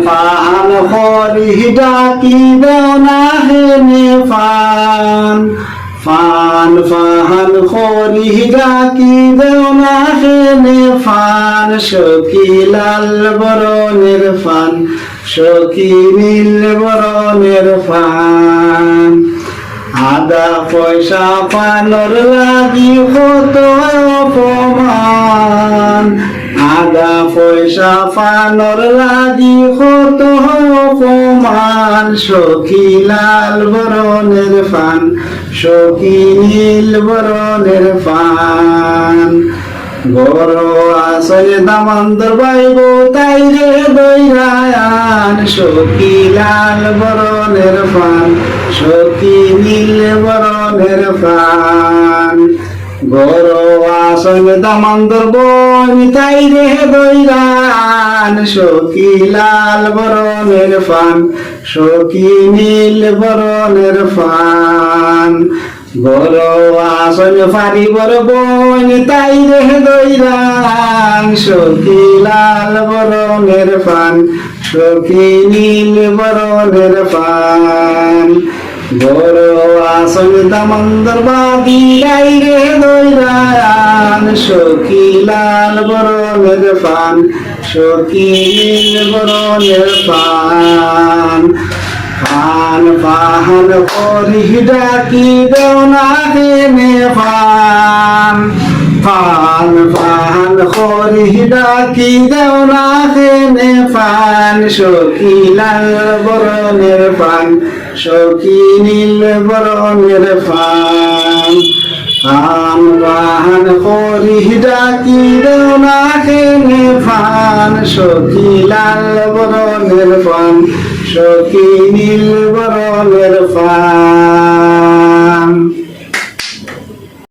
Fun খরি ডাকি দেও না হেনে ফান ফান ফান খরি ডাকি দেও না হেনে ফান সখী লাল বরণের ফান সখী নীল বরণের ফান আদা পয়সা পানোর লাগি কত অপমান আদা পয়সা পানোর লাগি কত অপমান সখী লাল বরণের ফান সখী নীল বরণের ফান বড় আসলে দামান্দর বাইব তাই রে দৈরায়ান সখী লাল বরণের ফান সখী নীল বরণের ফান বড় আসলে দামান্দর বই তাই রে দৈরায়ান সখী লাল বরণের ফান সখী নীল বরণের ফান বড় আসলে পারিবর বই তাই রে দৈরান সখী লাল বরণের ফান সখী নীল বরণের ফান বড় আসলে দামন্দর বাদি তাই রে দৈরান সখী লাল বরণের ফান সখী নীল বরণের ফান ফান ফান করি ডাকি দেও না হেনে ফান ফান ফান করি ডাকি দেও না হেনে ফান সখী লাল বরণের ফান সখী নীল বরণের ফান ফান ফান করি ডাকি দেও না হেনে ফান সখী লাল বরণের ফান সখী নীল বরণের ফান।